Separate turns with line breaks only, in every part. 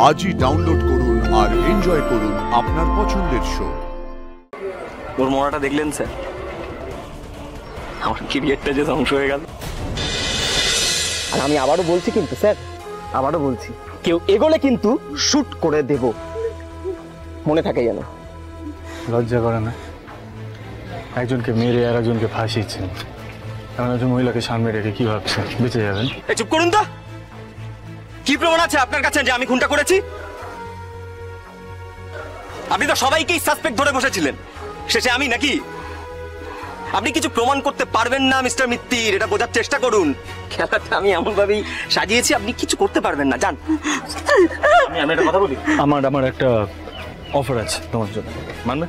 আজই ডাউনলোড করুন আর এনজয় করুন আপনার পছন্দের শো।
ওর মরাটা দেখলেন স্যার? আমার ক্যারিয়ারটা যে ধ্বংস হয়ে গেল।
আর আমি আবারও বলছি কিন্তু স্যার, আবারও বলছি, কেউ এগোলে কিন্তু শুট করে দেব, মনে থাকে যেন।
লজ্জা করে না? একজনকে মেরে আর একজনকে ফাঁসিয়েছেন, এমন একজন মহিলাকে সামনে রেখে কি ভাবছেন বেঁচে যাবেন?
চুপ করুন তো। কি প্রমাণ আছে আপনার কাছে যে আমি খুনটা করেছি? আপনি তো সবাইকেই সাসপেক্ট ধরে বসেছিলেন, শেষে আমি নাকি? আপনি কিছু প্রমাণ করতে পারবেন না মিস্টার মিত্তির, এটা বোঝার চেষ্টা করুন। খেলাটা আমি এমন ভাবেই সাজিয়েছি, আপনি কিছু করতে পারবেন না, জান। আমি একটা কথা বলি,
আমার একটা অফার আছে তোমার জন্য, মানবে?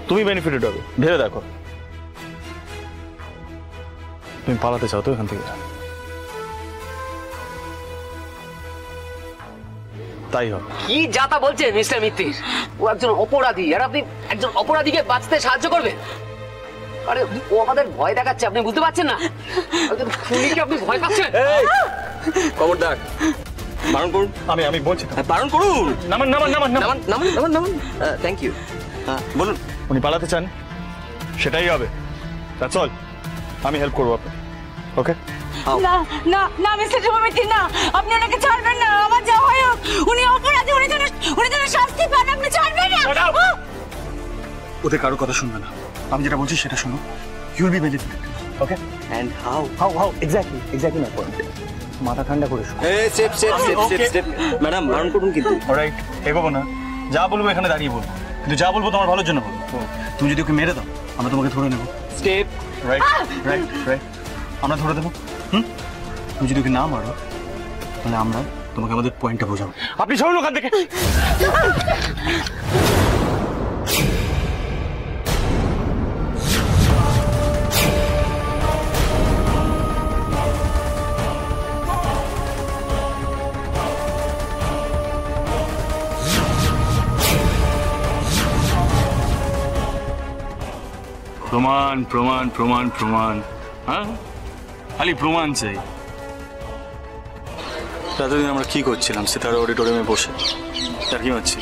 তুমি বেনিফিটেড হবে, ভেবে দেখো। তুমি পালাতে চাও তো এখান থেকে? তাই হবে।
কি যাতা বলছেন মিস্টার মিত্তির? ও একজন অপরাধী, আর আপনি একজন অপরাধীকে বাঁচতে সাহায্য করবেন? আরে ও আমাদের ভয় দেখাচ্ছে, আপনি বুঝতে পারছেন না? একজন খুনিকে আপনি ভয় পাচ্ছেন?
খবরদার, বারণ করুন।
আমি বলছি
বারণ করুন।
নামান নামান নামান নামান
নামান নামান নামান। Thank you. বলুন।
উনি পালাতে চান, সেটাই হবে। That's all. আমি হেল্প করবো আপনাকে। ওকে?
না না না মিস্টার শুভমিত্র, না, আপনি ওনাকে ছাড়বেন না। আমার যা হয় হোক, উনি অপরাধী, উনি যেন শাস্তি পান, আপনি ছাড়বেন না।
ওদের কারো কথা শুনবে না, আমি যেটা বলছি সেটা শোনো। You will be benefited. Okay?
And how
exactly না পয়েন্ট। মাথা ঠান্ডা করে শোনো।
সেফ ম্যাডাম, বারণ করুন কিন্তু।
অলরাইট, এগোবো না, যা বলবো এখানে দাঁড়িয়ে বলবো, কিন্তু যা বলবো তোমার ভালোর জন্য বলবো। তুমি যদি ওকে মেরে দাও, আমরা তোমাকে ধরে নেবো।
স্টেপ।
রাইট রাইট রাইট, আমরা ধরে দেবো। তুমি যদি ওকে না মারো, তাহলে আমরা তোমাকে আমাদের পয়েন্টটা বোঝাবো। আপনি সরুন ওখান থেকে। প্রমাণ প্রমাণ প্রমাণ প্রমাণ, হ্যাঁ, খালি প্রমাণ চাই। এতদিন আমরা কি করছিলাম? সিতারা অডিটোরিয়ামে বসে তার কি মারছি?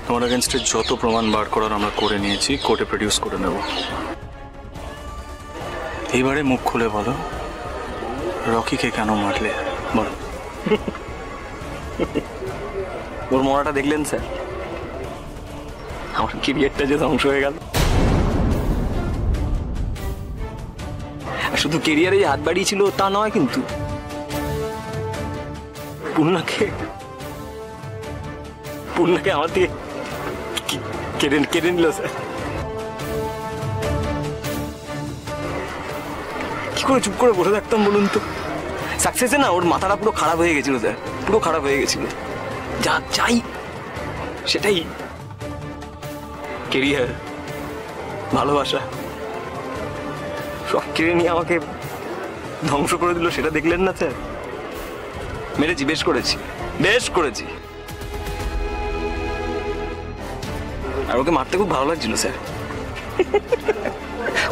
তোমার এগেনস্টে যত প্রমাণ বার করার আমরা করে নিয়েছি, কোর্টে প্রডিউস করে নেব। এইবারে মুখ খুলে বলো, রকিকে কেন মারলে? বলো।
ওর মরাটা দেখলেন স্যার? আমার ক্যারিয়ারটা যে ধ্বংস হয়ে গেল। শুধু ক্যারিয়ারেই হাত বাড়িয়েছিল তা নয়, কিন্তু পূর্ণাকে আমার থেকে কেড়ে নিল স্যার। কি করে চুপ করে বসে থাকতাম বলুন তো? সাকসেসে না ওর মাথাটা পুরো খারাপ হয়ে গেছিল স্যার, পুরো খারাপ হয়ে গেছিল। যা চাই সেটাই, ক্যারিয়ার, ভালোবাসা সব কেড়ে নিয়ে আমাকে ধ্বংস করে দিল। সেটা দেখলেন না স্যার? মেরেছি, বেশ করেছি। আর ওকে মারতে খুব ভালো লাগছিল স্যার,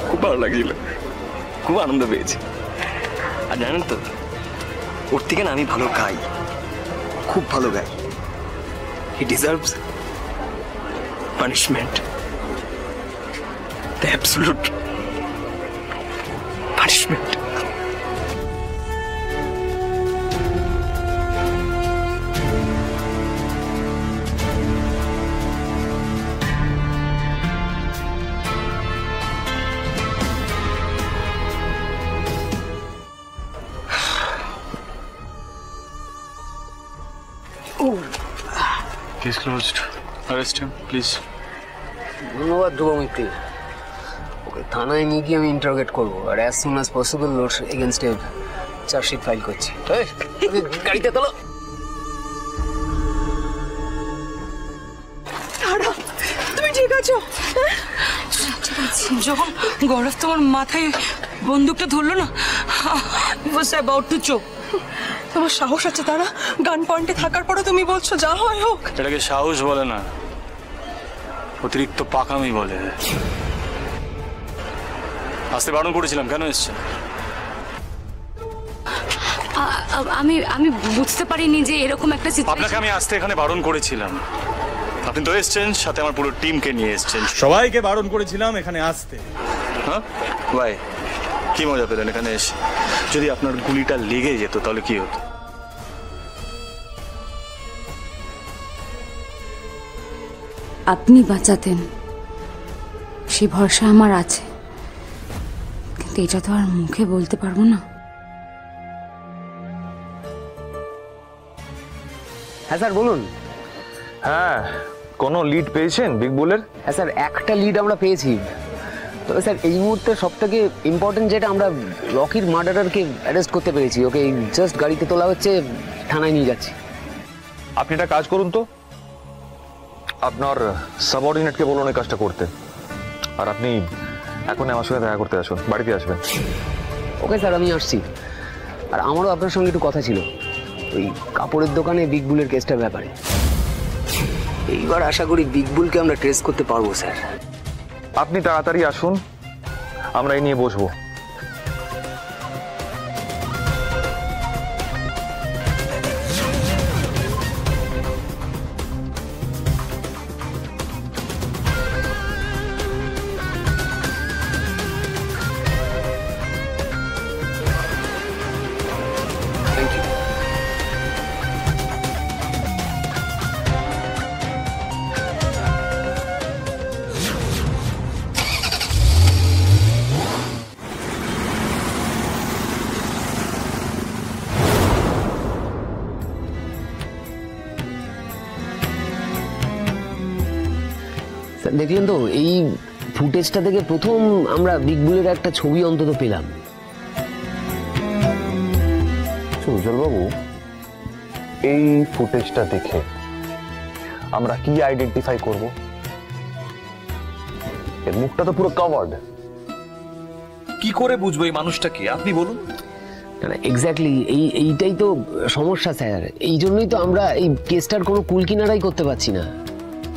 খুব ভালো লাগছিল, খুব আনন্দ পেয়েছি। আর জানেন তো, ওর থেকে না আমি ভালো গাই, খুব ভালো guy. He deserves punishment, the absolute punishment.
Case closed. Arrest him, please.
ধন্যবাদ ধ্রুব মিত্তির। ওকে থানায় নিয়ে গিয়ে আমি ইন্টারোগেট করবো, আর অ্যাজ সুন অ্যাজ পসিবল ওর এগেনস্টে চার্জশিট ফাইল করছি। গাড়িতে তোলো।
তুমি ঠিক আছো? যখন গৌরব তোমার মাথায় বন্দুকটা ধরলো না, was about to choke. তোমার সাহস আছে তারা? গান পয়েন্টে থাকার পরও তুমি বলছো যা হয় হোক।
এটাকে সাহস বলে না, অতিরিক্ত পাকামি বলে। আসতে বারণ করেছিলাম, কেন এসছে?
আমি আমি বুঝতে পারিনি যে এরকম একটা
আপনাকে
সিচুয়েশন।
আমি আসতে এখানে বারণ করেছিলাম, আপনি তো এসছেন, সাথে আমার পুরো টিমকে নিয়ে এসছেন। সবাইকে বারণ করেছিলাম এখানে আসতে। হ্যাঁ ভাই, কি মজা পেলেন এখানে এসে? যদি আপনার গুলিটা লেগে যেত তাহলে কি হতো?
আপনি বাঁচাতেন সেই ভরসা আমার আছে, কিন্তু এটা তো আর মুখে বলতে পারবো না।
হ্যাঁ স্যার বলুন।
হ্যাঁ, কোনো লিড পেয়েছেন বিগ বুলের?
হ্যাঁ স্যার, একটা লিড আমরা পেয়েছি। তবে স্যার এই মুহূর্তে সব থেকে ইম্পর্টেন্ট যেটা, আমরা রকির মার্ডারারকে অ্যারেস্ট করতে পেরেছি। ওকে জাস্ট গাড়িতে তোলা হচ্ছে, থানায় নিয়ে যাচ্ছি।
আপনি একটা কাজ করুন তো, আপনার সাবঅর্ডিনেটকে বলুন এই কাজটা করতে, আর আপনি এখন আমার সঙ্গে দেখা করতে আসুন, বাড়িতে আসবেন।
ওকে স্যার, আমি আসছি। আর আমারও আপনার সঙ্গে একটু কথা ছিল ওই কাপড়ের দোকানে বিগ বুলের কেসটার ব্যাপারে। এইবার আশা করি বিগ বুলকে আমরা ট্রেস করতে পারবো স্যার।
আপনি তাড়াতাড়ি আসুন, আমরা এই নিয়ে বসবো।
স্যার দেখলেন তো, এই ফুটেজটা থেকে প্রথম আমরা বিগ বুলের একটা ছবি অন্তত পেলাম।
উজ্জ্বলবাবু, এই ফুটেজটা দেখে আমরা কি আইডেন্টিফাই করব? এর মুখটা তো পুরো কভার্ড। কি করে বুঝবো এই মানুষটাকে, আপনি বলুন।
এক্স্যাক্টলি এইটাই তো সমস্যা স্যার। এই জন্যই তো আমরা এই কেসটার কোনো কুল কিনারাই করতে পারছি না।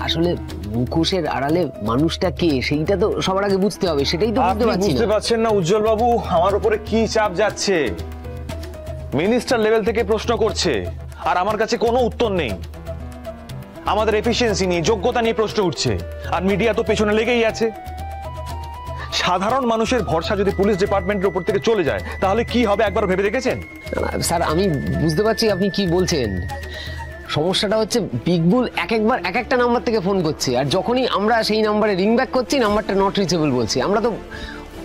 আসলে মুখোশের আড়ালে মানুষটা কে, সেইটা তো সবার আগে বুঝতে হবে, সেটাই তো বুঝতে পারছি
বুঝতে
না।
পারছেন না উজ্জ্বলবাবু, আমার উপরে কি চাপ যাচ্ছে। মিনিস্টার লেভেল থেকে প্রশ্ন করছে, আর আমার কাছে কোনো উত্তর নেই। আমাদের এফিসিয়েন্সি নিয়ে, যোগ্যতা নিয়ে প্রশ্ন উঠছে, আর মিডিয়া তো পেছনে লেগেই আছে। সাধারণ মানুষের ভরসা যদি পুলিশ ডিপার্টমেন্টের উপর থেকে চলে যায়, তাহলে কি হবে একবার ভেবে দেখেছেন?
স্যার আমি বুঝতে পারছি আপনি কি বলছেন। সমস্যাটা হচ্ছে বিগ বুল একবার এক একটা নাম্বার থেকে ফোন করছে, আর যখনই আমরা সেই নাম্বারে রিং ব্যাক করছি, নাম্বারটা নট রিচেবল বলছি। আমরা তো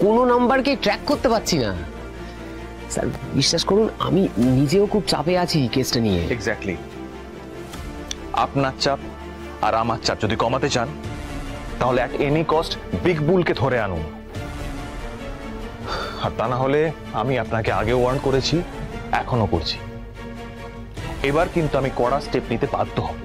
কোনো নাম্বারকে ট্র্যাক করতে পারছি না। স্যার বিশ্বাস করুন, আমি নিজেও খুব চাপে আছি কেসটা নিয়ে।
এক্স্যাক্টলি, আপনার চাপ আর আমার চাপ যদি কমাতে চান, তাহলে অ্যাট এনি কস্ট বিগ বুলকে ধরে আনুন। আর তা না হলে, আমি আপনাকে আগেও ওয়ার্ন করেছি, এখনো করছি, এবার কিন্তু আমি কড়া স্টেপ নিতে বাধ্য হব।